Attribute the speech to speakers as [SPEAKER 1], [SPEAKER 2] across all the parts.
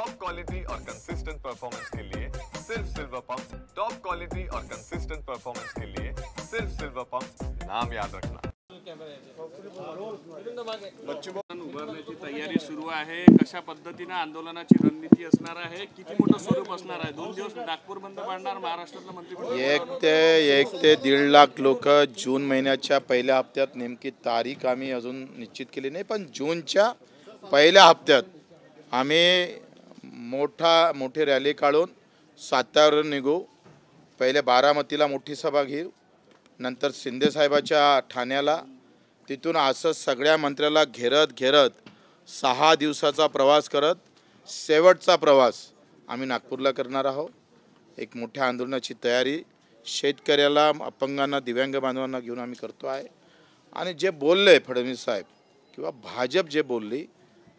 [SPEAKER 1] Top quality और consistent performance के लिए सिर्फ सिल्वर पंप। टॉप क्वालिटी और कंसिस्टेंट परफॉर्मेंस के लिए सिर्फ सिल्वर पंप, नाम याद रखना।
[SPEAKER 2] उभारण्याची तयारी सुरू आहे। कशा पद्धतीने आंदोलनाची रणनीती असणार आहे, किती मोठं स्वरूप असणार आहे? 2 दिवस नागपूर बंद पाडणार महाराष्ट्रातलं मंत्रिमंडळ।
[SPEAKER 3] 1 ते 1.5 लाख लोक जून महिन्याच्या पहिल्या हप्त्यात, नेमकी तारीख आम्ही अजून निश्चित केली नाही, पण जूनच्या पहिल्या हप्त्यात आम्ही मोठी रॅली काढून साताऱ्यावर निघू। पहिले बारामतीला मोठी सभा घेऊ, नंतर शिंदे साहेबाच्या ठाण्याला, तिथून असं सगळ्या मंत्र्याला घेरत 6 दिवसाचा प्रवास करत शेवटचा प्रवास आम्ही नागपूरला करणार आहोत। एक मोठ्या आंदोलनाची तयारी शेतकऱ्याला, अपंगांना, दिव्यांग बांधवांना घेऊन आम्ही करतो आहे। आणि जे बोलले फडणवीस साहेब किंवा भाजप जे बोलली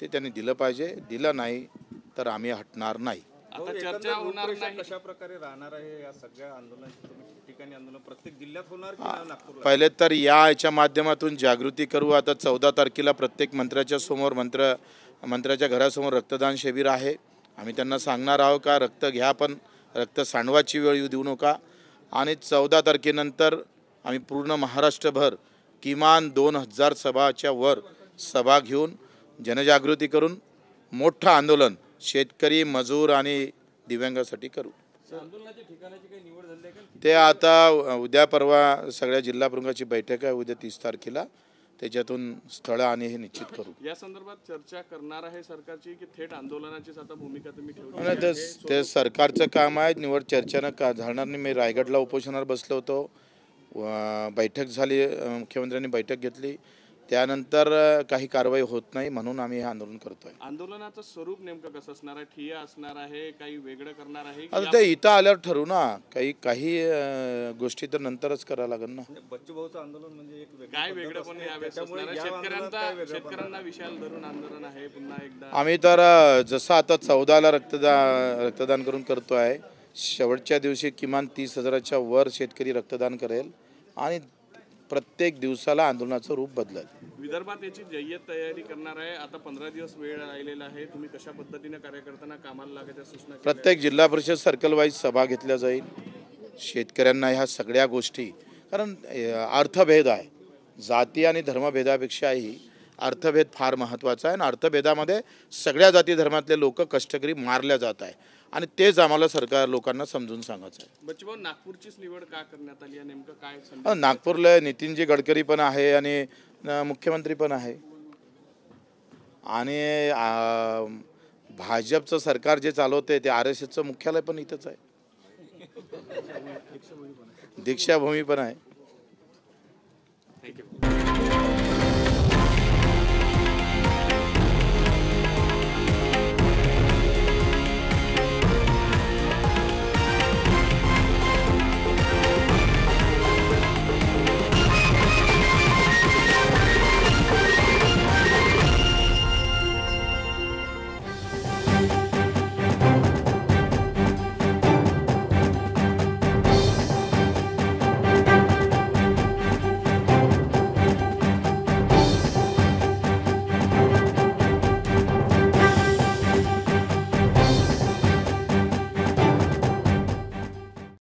[SPEAKER 3] ते त्यांनी दिलं पाहिजे, दिलं नाही तर आम्ही हटणार नाही।
[SPEAKER 2] आता चर्चा होणार नाही।
[SPEAKER 4] कशा प्रकारे राहणार आहे या सगळ्या आंदोलनाची ठिकाणी आंदोलन प्रत्येक जिल्ह्यात होणार की नागपूरला?
[SPEAKER 3] पहिले तर याच्या माध्यमातून जागृती करू। आता 14 तारखेला प्रत्येक मंत्र्याच्या समोर मंत्र्याच्या घरासमोर रक्तदान शिबिर आहे। आम्ही त्यांना सांगणार आहोत का रक्त घ्या, पण रक्त सांडवाची वेळ येऊ देऊ नका। आणि 14 तारखेनंतर आम्ही पूर्ण महाराष्ट्रभर किमान 2000 सभाच्या वर सभा घेऊन जनजागृती करून मोठं आंदोलन शेतकरी, मजूर आणि दिव्यांगासाठी करू।
[SPEAKER 2] आंदोलनाच्या ठिकाणाची काही निवड झाली आहे का?
[SPEAKER 3] ते आता उद्या परवा सगळ्या जिल्हा प्रमुखाची बैठक आहे उद्या 30 तारखेला, त्याच्यातून स्थळ आणि हे निश्चित करू।
[SPEAKER 2] या संदर्भात चर्चा करणार आहे सरकारची की थेट आंदोलनाचीच आता भूमिका तुम्ही ठेवली?
[SPEAKER 3] ते सरकारचं काम आहे, निवड चर्चेनं का झाणार नाही। मी रायगडला उपोषणावर बसलो होतो, बैठक झाली, मुख्यमंत्र्यांनी बैठक घेतली, त्यानंतर काही कारवाई होत नाही, म्हणून आम्ही हे आंदोलन करतोय।
[SPEAKER 2] आंदोलनाचं स्वरूप नेमकं कसं असणार आहे? ठिय्या असणार आहे, काही वेगळं करणार आहे?
[SPEAKER 3] आता ते इथं आल्यावर ठरवू ना, काही गोष्टी तर नंतरच करावं लागेल ना।
[SPEAKER 4] बच्चू भाऊचं आंदोलन म्हणजे एक
[SPEAKER 2] काय वेगळं पण यावेळेस असणार आहे? शेतकऱ्यांना विशाल धरून आंदोलन आहे पुन्हा एकदा।
[SPEAKER 3] आम्ही तर जसं आता 14ला रक्तदान करून करतो आहे, शेवटच्या दिवशी किमान 30,000च्या वर शेतकरी रक्तदान करेल आणि प्रत्येक दिवसाला आंदोलनाचं रूप बदलेल।
[SPEAKER 2] विदर्भात याची जय्यत तयारी करणार आहे। आता 15 दिवस वेळ राहिलेला आहे, तुम्ही कशा पद्धतीने कार्यकर्त्यांना कामाला लागायच्या सूचना केल्या?
[SPEAKER 3] प्रत्येक जिल्हा परिषद सर्कल वाईज सभा घेतल्या जाईल। शेतकऱ्यांना ह्या सगळ्या गोष्टी, कारण अर्थभेद आहे, जाती आणि धर्मभेदापेक्षाही अर्थभेद फार महत्त्वाचा आहे। आणि अर्थभेदामध्ये सगळ्या जाती धर्मातले लोक कष्टकरी मारल्या जात आहे आणि तेच आम्हाला सरकार लोकांना समजून सांगायचं आहे।
[SPEAKER 2] बच्चू भाऊ, नागपूरचीच निवड का करण्यात आली आहे? नेमकं काय संदेश?
[SPEAKER 3] नागपूरला नितीनजी गडकरी पण आहे आणि मुख्यमंत्री पण आहे, आणि भाजपचं सरकार जे चालवते ते RSSचं मुख्यालय पण इथंच आहे, दीक्षाभूमी पण आहे।
[SPEAKER 2] थँक्यू।